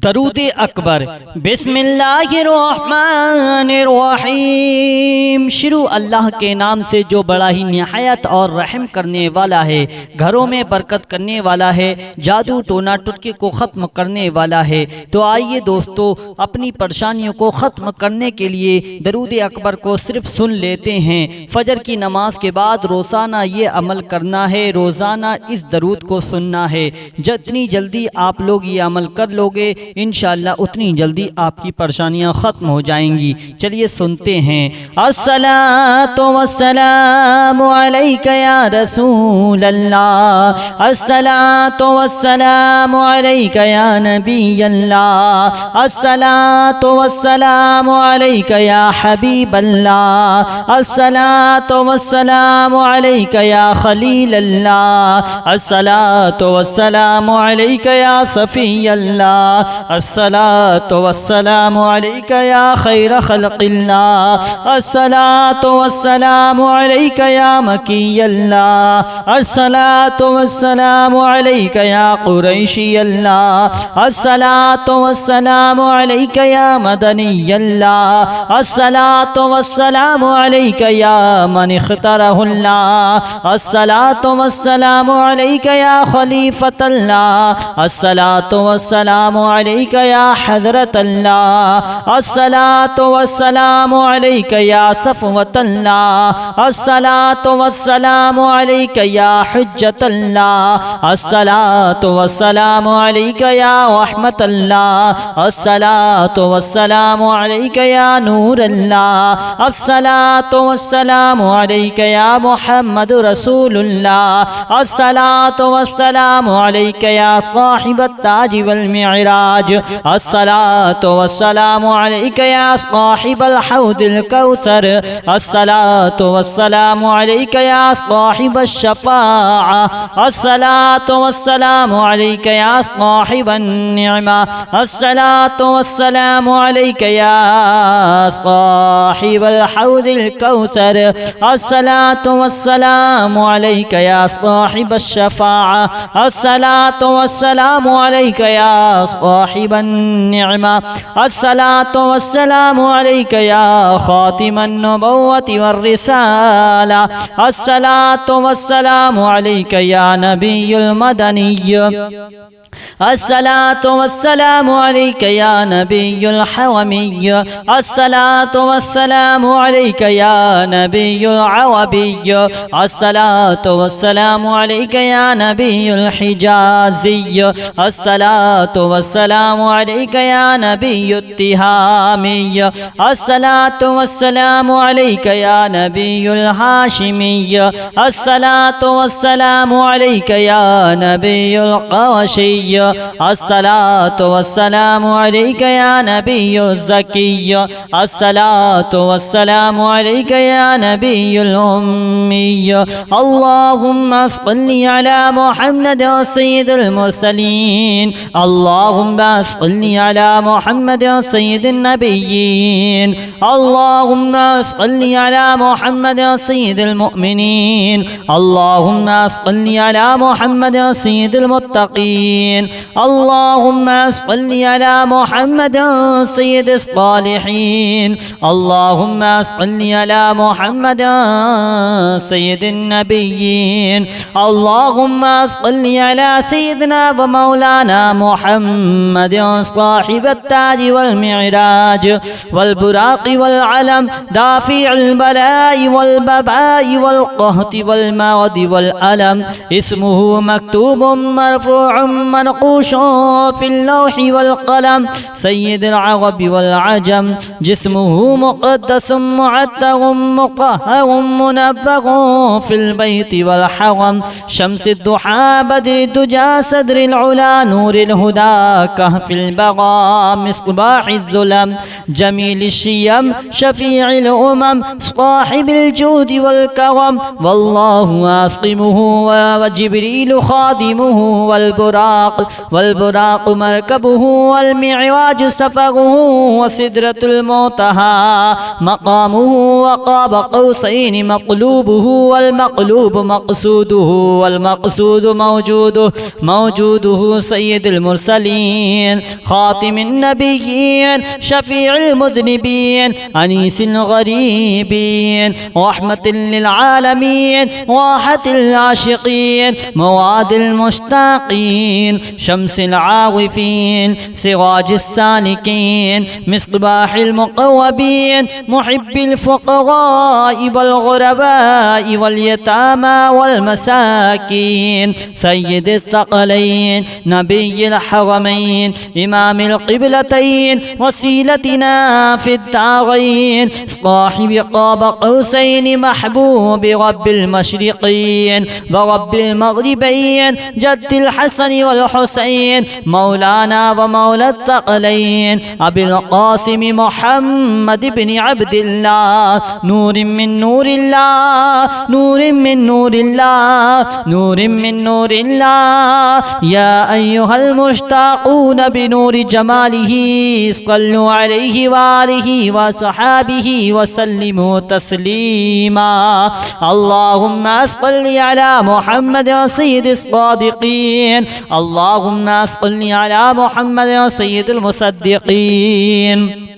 दरूद अकबर। बिस्मिल्लाहिर्रहमानिर्रहीम। शुरू अल्लाह के नाम से जो बड़ा ही निहायत और रहम करने वाला है, घरों में बरकत करने वाला है, जादू टोना टुटके को ख़त्म करने वाला है। तो आइए दोस्तों, अपनी परेशानियों को ख़त्म करने के लिए दरूद अकबर को सिर्फ सुन लेते हैं। फजर की नमाज के बाद रोज़ाना ये अमल करना है, रोज़ाना इस दरूद को सुनना है। जितनी जल्दी आप लोग ये अमल कर लोगे इंशाअल्लाह उतनी जल्दी आपकी परेशानियां ख़त्म हो जाएंगी। चलिए सुनते हैं। अस्सलातु वस्सलामु अलैका या रसूल अल्लाह, अस्सलातु वस्सलामु अलैका या नबी अल्लाह, अस्सलातु वस्सलामु अलैका या हबीब अल्लाह, अस्सलातु वस्सलामु अलैका या खलील अल्लाह, अस्सलातु वस्सलामु अलैका या सफ़ी अल्लाह, अस्सलातु वस्सलामु अलैका या खैर खल्क़िल्लाह, अस्सलातु वस्सलामु अलैका या मकी अल्लाह, अस्सलातु वस्सलामु अलैका या कुरैशी अल्लाह, अस्सलातु वस्सलामु अलैका या मदनी अल्लाह, अस्सलातु वस्सलामु अलैका या मन इख्तरहुल्लाह, अस्सलातु वस्सलामु अलैका या खलीफत अल्लाह, अस्सलातु वस्सलामु अलैका या हज़रत अल्लाह, अस्सलातु वस्सलामु अलैका या सफ़वत अल्लाह, अस्सलातु वस्सलामु अलैका या हुज्जत अल्लाह, अस्सलातु वस्सलामु अलैका या रहमत अल्लाह, अस्सलातु वस्सलामु अलैका या नूर अल्लाह, अस्सलातु वस्सलामु अलैका या मुहम्मद रसूलुल्लाह, अस्सलातु वस्सलामु अलैका या साहिबत ताज वल मिअराज, अस्सलातु वस्सलामु अलैका या साहिबल हौदिल कौसर, अस्सलातु वस्सलामु अलैका या साहिबश शफ़ाअ, अस्सलातु वस्सलामु अलैका या साहिबन निअमा, अस्सलातु वस्सलामु अलैका या साहिबल हौदिल कौसर, अस्सलातु वस्सलामु अलैका या साहिबश शफ़ाअ, अस्सलातु वस्सलामु अलैका या साहिबन निअमा, अस्सलातु वस्सलामु अलैका या खातिमन नबुव्वति वर्रिसाला, अस्सलातु वस्सलामु अलैका या नबियुल मदनिय्य, अस्सलातु वस्सलामु अलैका या नबियुल हवमिय्य, अस्सलातु वस्सलामु अलैका या नबियुल अवबिय्य, अस्सलातु वस्सलामु अलैका या नबियुल हिजाज़िय्य, अस्सलातु वस्सलामु अलैका या नबियुत तिहामिय्य, अस्सलातु वस्सलामु अलैका या नबियुल हाशिमिय्य, अस्सलातु वस्सलामु अलैका या नबियुल क़वशिय्य, अस्सलातु वस्सलामु अलैका या नबियुल ज़किय्य, अस्सलातु वस्सलामु अलैका या नबियुल उम्मिय्य, अल्लाहुम्मा सल्लि अला मुहम्मद सय्यिदिल मुरसलीन, अल्लाहुम्मा सल्लि अला मुहम्मद सय्यिदिन नबिय्यीन, अल्लाहुम्मा सल्लि अला मुहम्मद सय्यिदिल मुअमिनीन, अल्लाहुम्मा सल्लि अला मुहम्मद सय्यिदिल मुत्तक़ीन, अल्लाहुम्मा सल्लि अला मुहम्मद सय्यिदिस सालिहीन, अल्लाहुम्मा सल्लि अला मुहम्मद सय्यिदिन नबिय्यीन, अल्लाहुम्मा सल्लि अला सय्यिदिना व मौलाना मुहम्मद साहिबत ताज वल मिअराज वल बुराक़ वल अलम दाफ़िउल बलाई वल बबाई वल क़हति वल मग़दि वल अलम, इस्मुहु मक्तूबुम मरफ़ूउम मनक़ूशुन फ़िल लौहि वल क़लम, सय्यिदुल अरब वल अजम, जिस्मुहु मुक़द्दसुम मुअत्तरुम मुक़हहरुम मुनव्वरुन फ़िल बैति वल हरम, शम्सिद दुहा बद्रिद दुजा सदरिल उला नूरिल हुदा कहफ़िल बग़ा मिस्बाहिज़ ज़ुलम, जमीलिश शियम शफ़ीइल उमम साहिबिल जूदि वल करम, वल्लाहु आसिमुहु व जिब्रील खादिमुहु वल बुराक़ والبراق مركبه والمعراج سفره وسدرة المنتهى مقامه وقاب قوسين مقلوبه والمقلوب مقصوده والمقصود موجوده سيد المرسلين خاتم النبيين شفيع المذنبين أنيس الغريبين رحمة للعالمين راحة العاشقين مواد المشتاقين شمس العارفين سراج السالكين مصباح المقربين محب الفقراء والغرباء واليتامى والمساكين سيد الثقلين نبي الحرمين إمام القبلتين وسيلتنا في الدارين صاحب قاب قوسين محبوب رب المشرقين ورب المغربين جد الحسن والحسين مولانا ومولى الثقلين أبي القاسم محمد بن عبد الله نور من نور الله نور من نور الله نور من نور الله يا أيها المشتاقون بنور جماله صلوا عليه وآله وصحابه وسلموا تسليما اللهم صل على محمد سيد الصادقين اللهم صل على محمد سيد المصدقين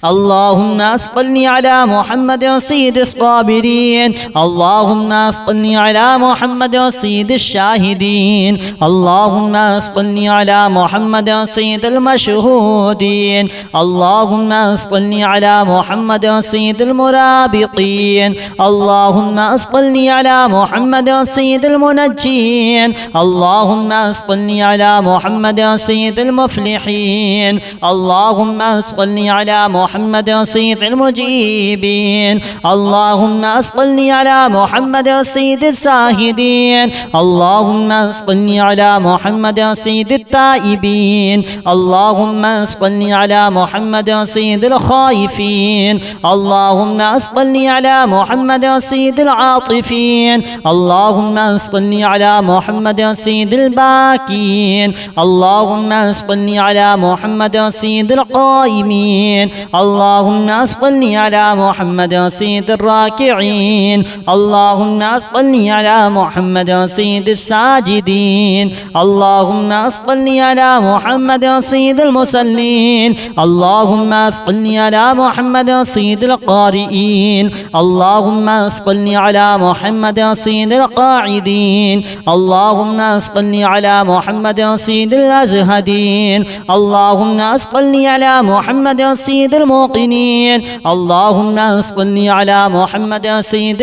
اللهم صل على محمد سيد الصابرين اللهم صل على محمد سيد الشاهدين اللهم صل على محمد سيد المشهودين اللهم صل على محمد سيد المرابطين اللهم صل على محمد سيد المنجين اللهم صل على محمد سيد المفلحين اللهم صل على محمد سيد المجيبين اللهم صل على محمد سيد الزاهدين اللهم صل على محمد سيد التائبين اللهم صل على محمد سيد الخائفين اللهم صل على محمد سيد العاطفين اللهم صل على محمد سيد الباكين اللهم صل على محمد سيد القائمين اللهم صل على محمد سيد الراكعين اللهم صل على محمد سيد الساجدين اللهم صل على محمد سيد المصلين اللهم صل على محمد سيد القارئين اللهم صل على محمد سيد القاعدين اللهم صل على محمد سيد الأزهدين اللهم صل على محمد سيد الموقنين اللهم صل على محمد سيد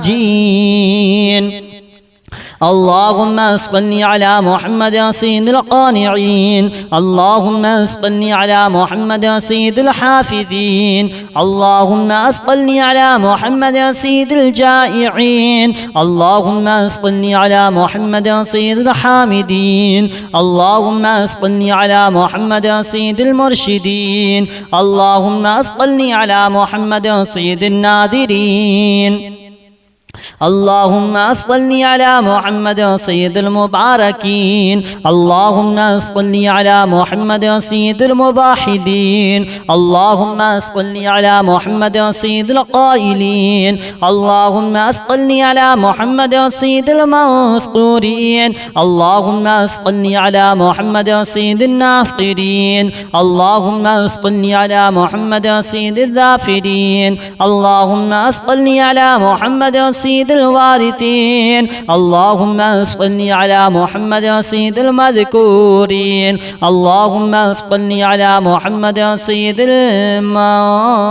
المناجين اللهم صل على محمد سيد القانعين اللهم صل على محمد سيد الحافظين اللهم صل على محمد سيد الجائعين اللهم صل على محمد سيد الحامدين اللهم صل على محمد سيد المرشدين اللهم صل على محمد سيد الناذرين اللهم صل على محمد سيد المباركين اللهم صل على محمد سيد المباحدين اللهم صل على محمد سيد القائلين اللهم صل على محمد سيد المنصورين اللهم صل على محمد سيد الناصرين اللهم صل على محمد سيد الذافرين اللهم صل على محمد سيد الوارثين اللهم صل على محمد سيد المذكورين اللهم صل على محمد سيد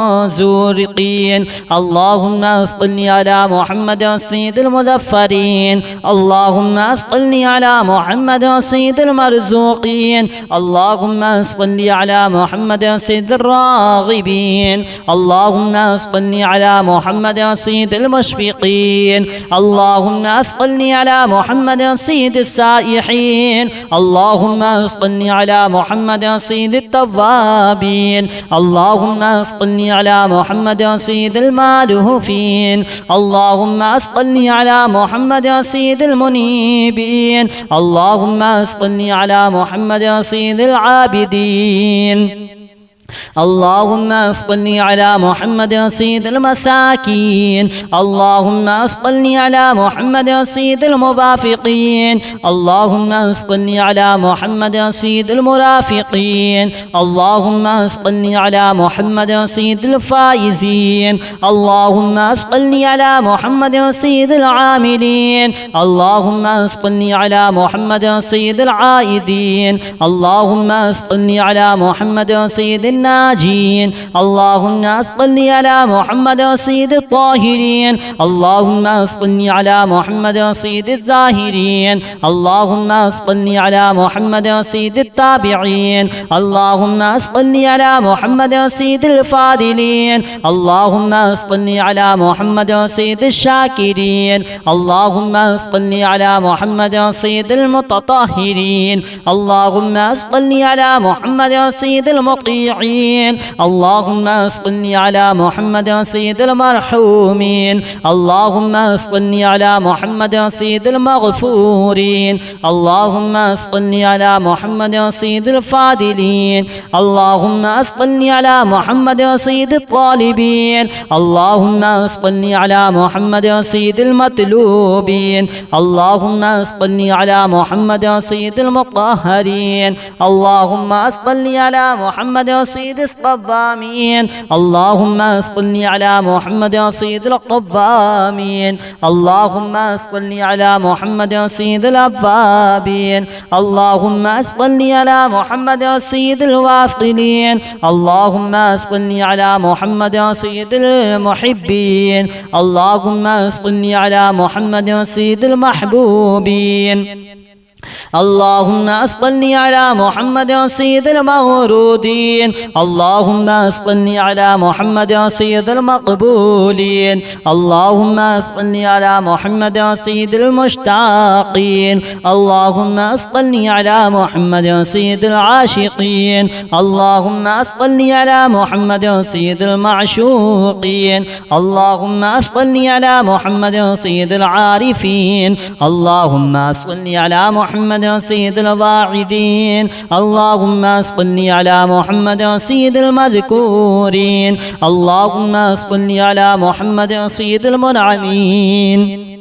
المنزورقين اللهم صل على محمد سيد المظفرين اللهم صل على محمد سيد المرزوقين اللهم صل على محمد سيد الراغبين اللهم صل على محمد سيد المشفقين الصابرين اللهم صل على محمد سيد السائحين اللهم صل على محمد سيد التوابين اللهم صل على محمد سيد المالوفين اللهم صل على محمد سيد المنيبين اللهم صل على محمد سيد العابدين اللهم صل على محمد سيد المساكين اللهم صل على محمد سيد المبافقين اللهم صل على محمد سيد المرافقين اللهم صل على محمد سيد الفائزين اللهم صل على محمد سيد العاملين اللهم صل على محمد سيد العائدين اللهم صل على محمد سيد الناجين اللهم صل على محمد سيد الطاهرين اللهم صل على محمد سيد الزاهرين اللهم صل على محمد سيد التابعين اللهم صل على محمد سيد الفاضلين اللهم صل على محمد سيد الشاكرين اللهم صل على محمد سيد المتطهرين اللهم صل على محمد سيد المطيعين اللهم صل على محمد سيد المرحومين اللهم صل على محمد سيد المغفورين اللهم صل على محمد سيد الفاضلين اللهم صل على محمد سيد الطالبين اللهم صل على محمد سيد المطلوبين اللهم صل على محمد سيد المطهرين اللهم صل على محمد سيد الصوامين اللهم صل على محمد سيد القوامين اللهم صل على محمد سيد الأوابين اللهم صل على محمد سيد الواصلين اللهم صل على محمد سيد المحبين اللهم صل على محمد سيد المحبوبين اللهم صل على محمد سيد المورودين اللهم صل على محمد سيد المقبولين اللهم صل على محمد سيد المشتاقين اللهم صل على محمد سيد العاشقين اللهم صل على محمد سيد المعشوقين اللهم صل على محمد سيد العارفين اللهم صل على محمد سيد الواعدين اللهم صل على محمد سيد المذكورين اللهم صل على محمد سيد المنعمين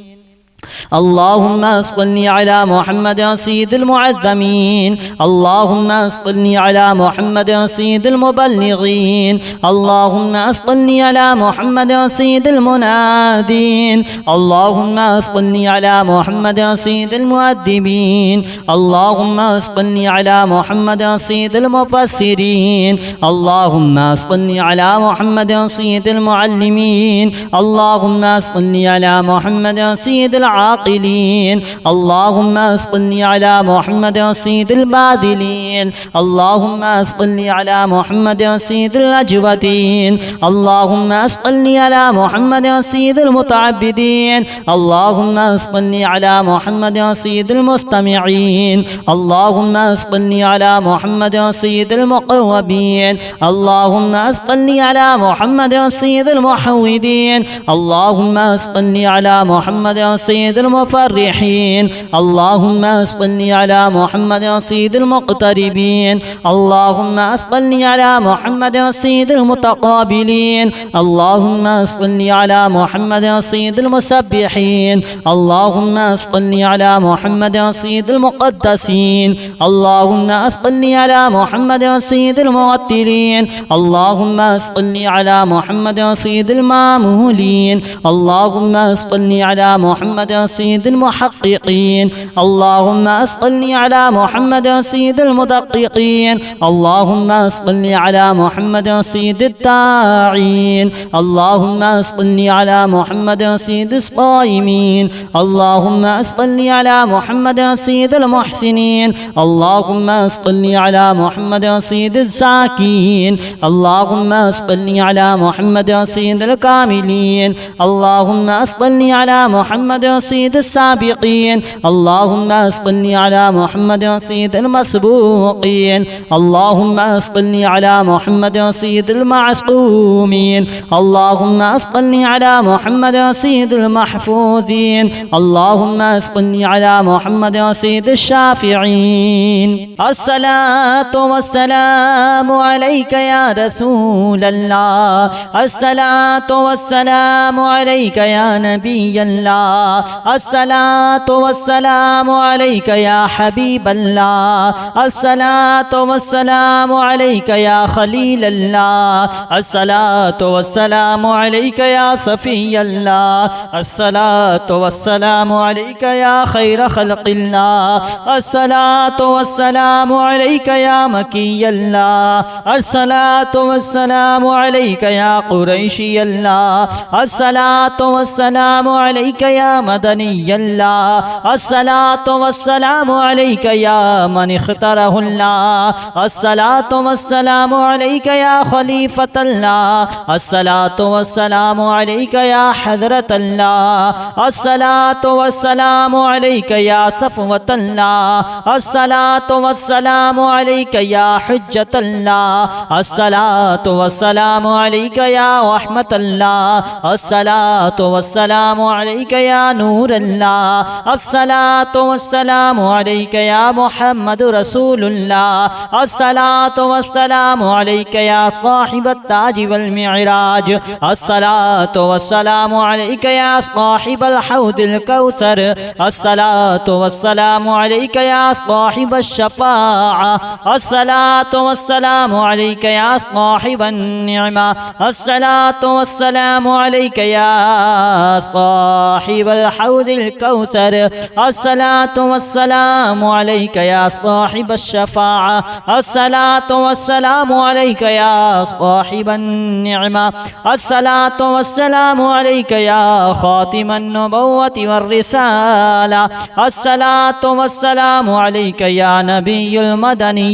اللهم صل على محمد سيد المعزمين اللهم صل على محمد سيد المبلغين اللهم صل على محمد سيد المنادين اللهم صل على محمد سيد المؤدبين اللهم صل على محمد سيد المفسرين اللهم صل على محمد سيد المعلمين اللهم صل على محمد سيد العاقلين اللهم صل على محمد سيد الباذلين اللهم صل على محمد سيد الأجودين اللهم صل على محمد سيد المتعبدين اللهم صل على محمد سيد المستمعين اللهم صل على محمد سيد المقربين اللهم صل على محمد سيد المحودين اللهم صل على محمد سيد المفرحين اللهم صل على محمد سيد المقتربين اللهم صل على محمد سيد المتقابلين اللهم صل على محمد سيد المسبحين اللهم صل على محمد سيد المقدسين اللهم صل على محمد سيد المرتلين اللهم صل على محمد سيد المامولين اللهم صل على محمد سيد المحققين اللهم أصلي على محمد سيد المدققين اللهم أصلي على محمد سيد الداعين اللهم أصلي على محمد سيد الصائمين اللهم أصلي على محمد سيد المحسنين اللهم أصلي على محمد سيد الزاكين اللهم أصلي على محمد سيد الكاملين اللهم أصلي على محمد سيد السابقين اللهم أصلي على محمد سيد المسبوقين اللهم أصلي على محمد سيد المعصومين اللهم أصلي على محمد سيد المحفوظين اللهم أصلي على محمد سيد الشافعين الصلاة والسلام عليك يا رسول الله الصلاة والسلام عليك يا نبي الله الصلاة والسلام عليك يا حبيب الله الصلاة والسلام عليك يا خليل الله الصلاة والسلام عليك يا صفي الله الصلاة والسلام عليك يا خير خلق الله الصلاة والسلام عليك يا مكي الله الصلاة والسلام عليك يا قريشي الله الصلاة والسلام عليك يا مدني الله الصلاة والسلام عليك يا من اختاره الله الصلاة والسلام عليك يا خليفة الله الصلاة والسلام عليك يا حضرة الله الصلاة والسلام عليك يا صفوة الله الصلاة والسلام عليك يا حجة الله الصلاة والسلام عليك يا رحمة الله الصلاة والسلام عليك يا نور الله الصلاة والسلام عليك يا محمد رسول الله الصلاة والسلام عليك يا صاحب التاج والمعراج الصلاة والسلام عليك يا صاحب الحوض الكوثر الصلاة والسلام عليك يا صاحب الشفاعة الصلاة والسلام عليك يا صاحب النعمة الصلاة والسلام عليك يا صاحب الحوض الكوثر الصلاة والسلام عليك يا صاحب الشفاعة الصلاة والسلام عليك يا صاحب النعمة الصلاة والسلام عليك يا خاتم النبوة والرسالة الصلاة والسلام عليك يا نبي المدني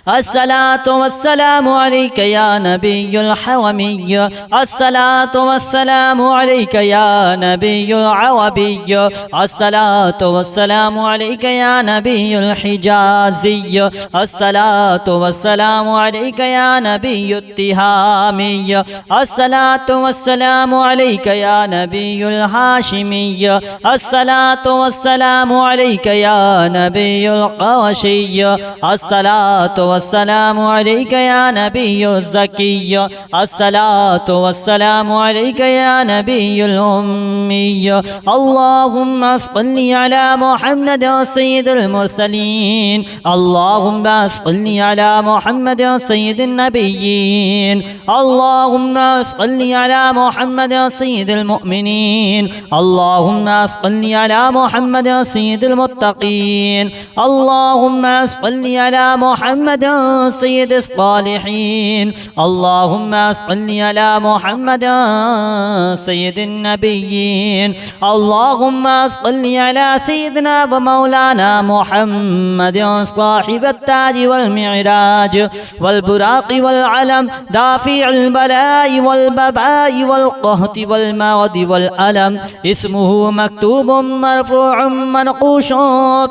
الصلاة والسلام عليك يا نبي الحومي الصلاة والسلام عليك يا نبي العربي الصلاة والسلام عليك يا نبي الحجازي الصلاة والسلام عليك يا نبي التهامي الصلاة والسلام عليك يا نبي الهاشمي الصلاة والسلام عليك يا نبي القرشي الصلاة والسلام عليك يا نبي الزكي الصلاة والسلام عليك يا نبي الأمي اللهم صل على محمد سيد المرسلين اللهم صل على محمد سيد النبيين اللهم صل على محمد سيد المؤمنين اللهم صل على محمد سيد المتقين اللهم صل على محمد سيد الصالحين اللهم صل على محمد سيد النبيين اللهم صل على سيدنا ومولانا محمد صاحب التاج والمعراج والبراق والعلم دافع البلاء والبباء والقهط والمرض والألم اسمه مكتوب مرفوع منقوش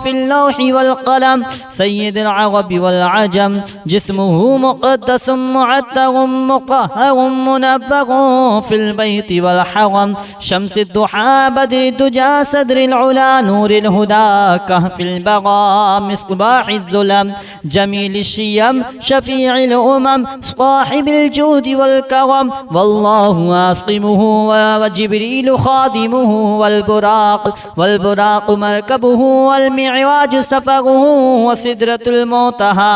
في اللوح والقلم سيد العرب والعجم جسمه مقدس معتر مقهر منفر في البيت والحرم شمس الضحى بدر الدجى صدر العلا نور الهدى كهف البراء مصباح الظلم جميل الشيم شفيع الأمم صاحب الجود والكرم والله عاصمه وجبريل خادمه والبراق مركبه والمعراج سفره وسدرة المنتهى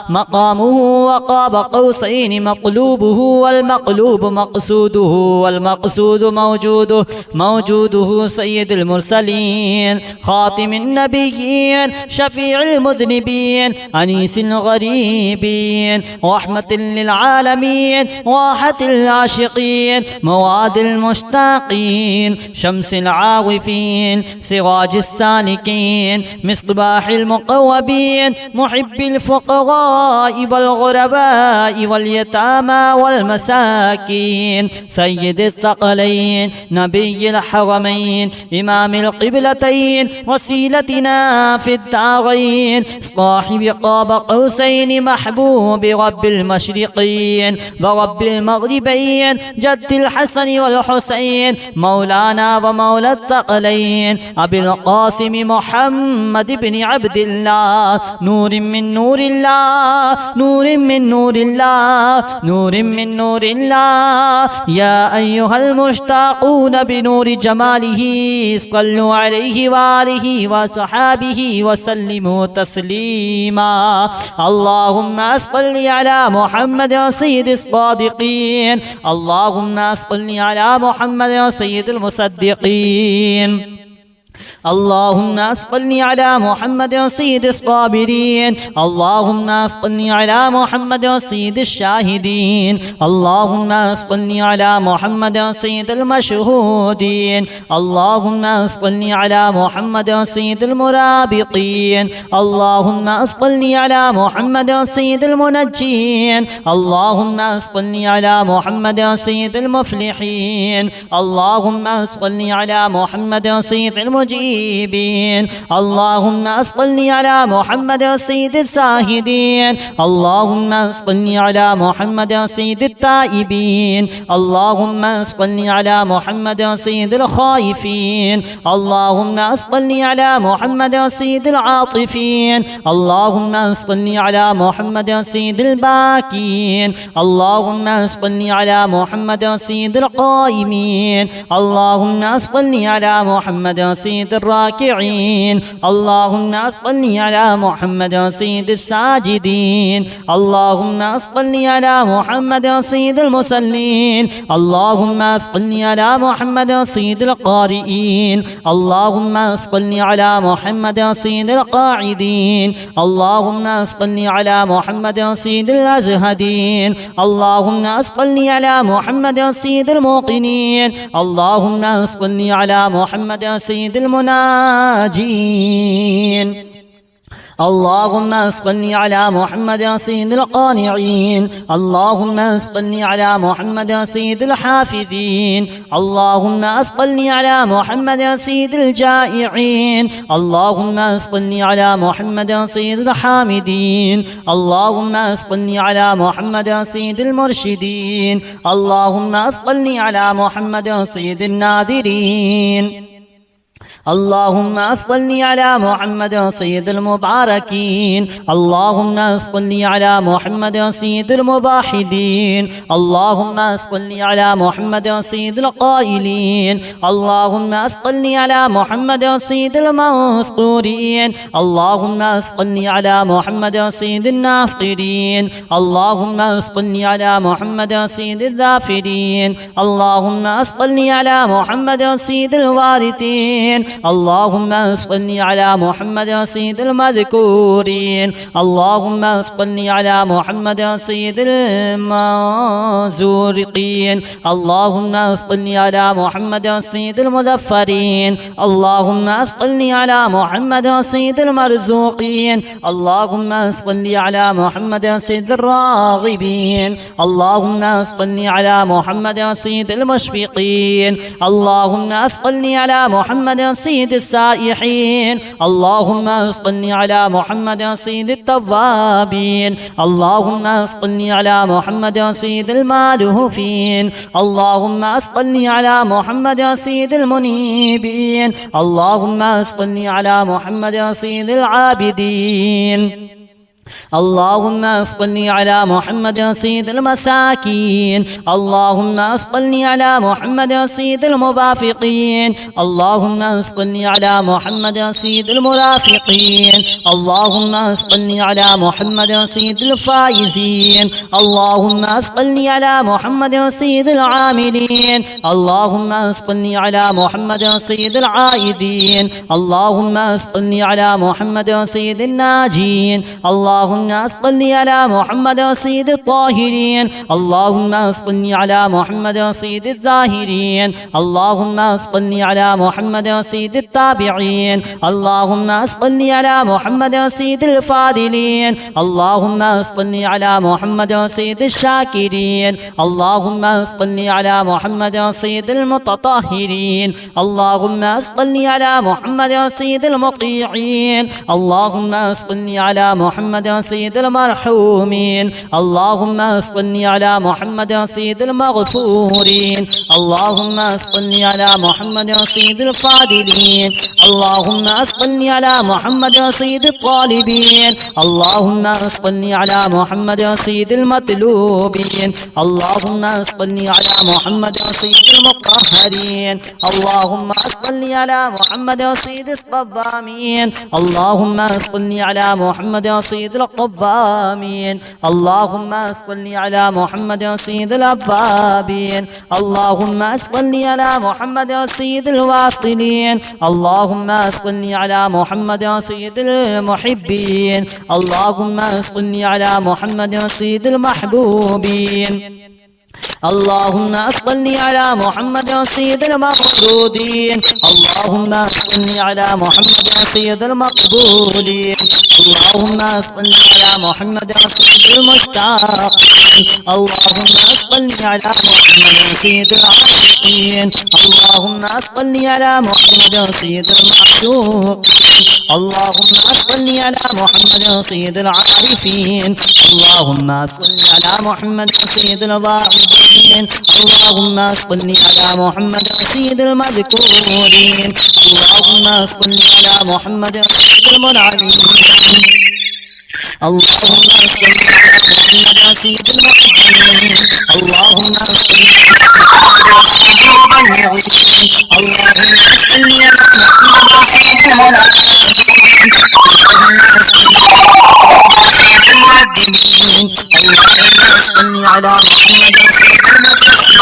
مقامه وقاب قوسين مطلوبه والمقلوب مقصوده والمقصود موجوده سيد المرسلين خاتم النبيين شفيع المذنبين أنيس الغريبين رحمة للعالمين واحة العاشقين مواد المشتاقين شمس العاوفين سراج السالكين مصباح المقوبين محب الفقراء والغرباء واليتامى والمساكين سيد الثقلين نبي الحرمين إمام القبلتين وسيلتنا في الدارين صاحب قاب قوسين محبوب رب المشرقين ورب المغربين جد الحسن والحسين مولانا ومولى الثقلين أبي القاسم محمد بن عبد الله نور من نور الله نور من نور الله نور من نور الله يا أيها المشتاقون بنور جماله صلوا عليه وآله وصحابه وسلموا تسليما اللهم صل على محمد سيد الصادقين اللهم صل على محمد سيد المصدقين اللهم صل على محمد سيد الصابرين اللهم صل على محمد سيد الشاهدين اللهم صل على محمد سيد المشهودين اللهم صل على محمد سيد المرابطين اللهم صل على محمد سيد المنجين اللهم صل على محمد سيد المفلحين اللهم صل على محمد سيد المجيبين اللهم صل على محمد سيد الزاهدين اللهم صل على محمد سيد التائبين اللهم صل على محمد سيد الخائفين اللهم صل على محمد سيد العاطفين اللهم صل على محمد سيد الباكين اللهم صل على محمد سيد القائمين اللهم صل على محمد سيد الراكعين اللهم صل على محمد سيد الساجدين اللهم صل على محمد سيد المصلين اللهم صل على محمد سيد القارئين اللهم صل على محمد سيد القاعدين اللهم صل على محمد سيد الأزهدين اللهم صل على محمد سيد الموقنين اللهم صل على محمد سيد المناجين اللهم صل على محمد سيد القانعين اللهم صل على محمد سيد الحافظين اللهم صل على محمد سيد الجائعين اللهم صل على محمد سيد الحامدين اللهم صل على محمد سيد المرشدين اللهم صل على محمد سيد الناذرين اللهم صل على محمد سيد المباركين اللهم صل على محمد سيد المباحدين اللهم صل على محمد سيد القائلين اللهم صل على محمد سيد المنصورين اللهم صل على محمد سيد الناصرين اللهم صل على محمد سيد الذافرين اللهم صل على محمد سيد الوارثين اللهم صل على محمد سيد المذكورين اللهم صل على محمد سيد المنزورقين اللهم صل على محمد سيد المظفرين اللهم صل على محمد سيد المرزوقين اللهم صل على محمد سيد الراغبين اللهم صل على محمد سيد المشفقين اللهم صل على محمد سيد السائحين اللهم صل على محمد سيد التوابين اللهم صل على محمد سيد المالوفين اللهم صل على محمد سيد المنيبين اللهم صل على محمد سيد العابدين اللهم صل على محمد سيد المساكين، اللهم صل على محمد سيد المرافقين، اللهم صل على محمد سيد المرافقين، اللهم صل على محمد سيد الفائزين، اللهم صل على محمد سيد العاملين، اللهم صل على محمد سيد العائدين، اللهم صل على محمد سيد الناجين، اللهم صل على محمد سيد الطاهرين، اللهم صل على محمد سيد الزاهرين، اللهم صل على محمد سيد التابعين، اللهم صل على محمد سيد الفاضلين، اللهم صل على محمد سيد الشاكرين، اللهم صل على محمد سيد المتطهرين، اللهم صل على محمد سيد المطيعين، اللهم صل على محمد سيد المرحومين، اللهم صل على محمد سيد المغفورين، اللهم صل على محمد سيد الفاضلين، اللهم صل على محمد سيد الطالبين، اللهم صل على محمد سيد المطلوبين، اللهم صل على محمد سيد المطهرين، اللهم صل على محمد سيد الصوامين، اللهم صل على محمد سيد القوامين، اللهم صل على محمد سيد الأوابين، اللهم صل على محمد سيد الواصلين، اللهم صل على محمد سيد المحبين، اللهم صل على محمد سيد المحبوبين، اللهم صل على محمد سيد المحمودين، اللهم صل على محمد سيد المقبولين، اللهم صل على محمد سيد المشتاقين، اللهم صل على محمد سيد العاشقين، اللهم صل على محمد سيد المعشوقين، اللهم صل على محمد سيد العارفين، اللهم صل على محمد سيد الواعظين، اللهم صل على محمد سيد المذكورين، اللهم صل على محمد سيد المنعمين، اللهم صل على محمد سيد المحبين، اللهم صل على محمد سيد المبلغين، اللهم صل على محمد سيد المنعمين، اللهم صل على محمد سيد المقدمين، اللهم صل على محمد سيد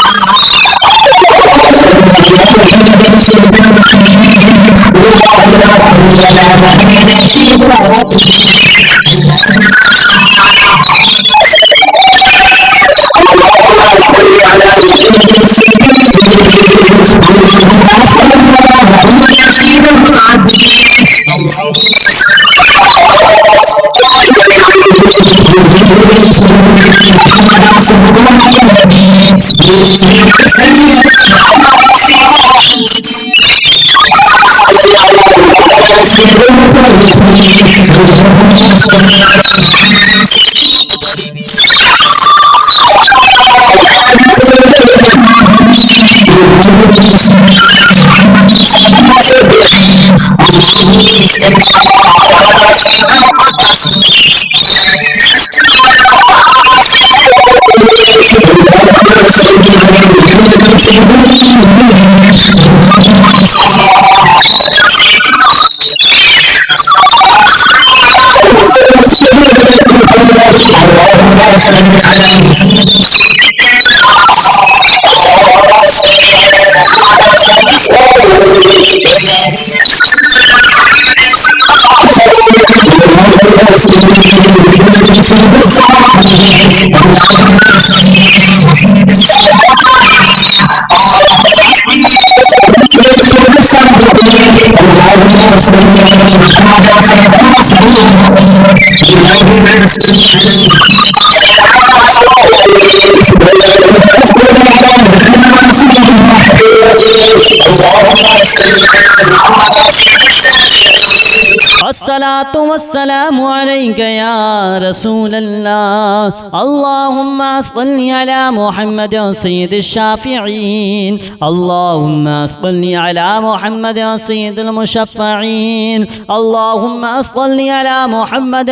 अस्सलातु वस्सलामु अलैका या रसूल अल्लाह। अल्लाहुम्मा सल्लि अला मुहम्मद सय्यदिश शाफिईन। अल्लाहुम्मा सल्लि अला मुहम्मद सय्यदिल मुशफ़्फ़ईन। अल्लाहुम्मा सल्लि अला मुहम्मद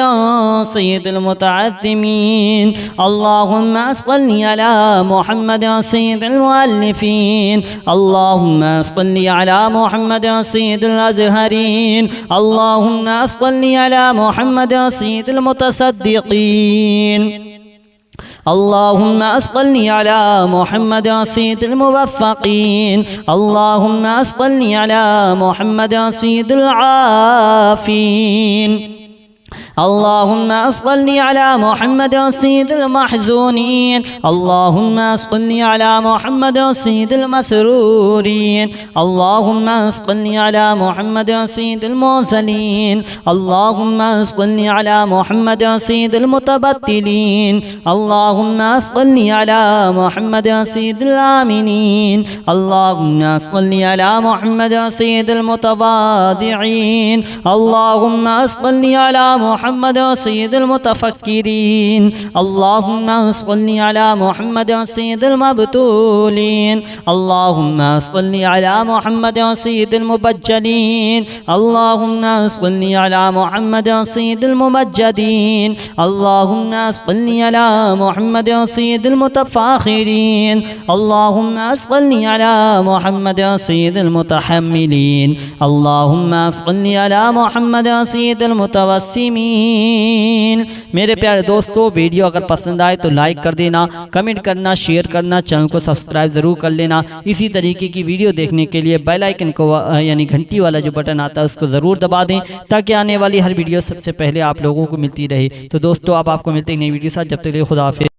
सय्यदिल मुतअज़्ज़िमीन। अल्लाहुम्मा सल्लि अला मुहम्मद सय्यदिल मुअल्लिफ़ीन। अल्लाहुम्मा सल्लि अला मुहम्मद सय्यदिल अज़हरीन। अल्लाहुम्मा सल्लि अला मुहम्मद सय्यदिल मुतसद्दिक़ीन। अल्लाहुम्मा सल्लि अला मुहम्मद सय्यदिल मुवफ़्फ़क़ीन। अल्लाहुम्मा सल्लि अला मुहम्मद सय्यदिल आफ़ीन। अल्लाहुम्मा सल्लि अला मुहम्मद सय्यदिल महज़ूनीन। अल्लाहुम्मा सल्लि अला मुहम्मद सय्यदिल मसरूरीन। अल्लाहुम्मा सल्लि अला मुहम्मद सय्यदिल मुज़लीन। अल्लाहुम्मा सल्लि अला मुहम्मद सय्यदिल मुतबत्तिलीन। अल्लाहुम्मा सल्लि अला मुहम्मद सय्यदिल आमिनीन। अल्लाहुम्मा सल्लि अला मुहम्मद सय्यदिल मुतवादिईन। अल्लाहुम्मा सल्लि अला मुहम्मद सय्यदिल मुतफक्किरीन। अल्लाहुम्मा सल्लि अला मुहम्मद सय्यदिल मबतूलीन। अल्लाहुम्मा सल्लि अला मुहम्मद सय्यदिल मुबज्जलीन। अल्लाहुम्मा सल्लि अला मुहम्मद सय्यदिल मुमज्जदीन। अल्लाहुम्मा सल्लि अला मुहम्मद सय्यदिल मुतफ़ाखिरीन। अल्लाहुम्मा सल्लि अला मुहम्मद सय्यदिल मुतहम्मिलीन। अल्लाहुम्मा सल्लि अला मुहम्मद सय्यदिल मुतवस्सिमीन। मेरे प्यारे दोस्तों, वीडियो अगर पसंद आए तो लाइक कर देना, कमेंट करना, शेयर करना, चैनल को सब्सक्राइब ज़रूर कर लेना। इसी तरीके की वीडियो देखने के लिए बेल आइकन को यानी घंटी वाला जो बटन आता है उसको ज़रूर दबा दें, ताकि आने वाली हर वीडियो सबसे पहले आप लोगों को मिलती रहे। तो दोस्तों, अब आपको मिलते हैं नई वीडियो साथ, जब तक के लिए खुदा हाफिज़।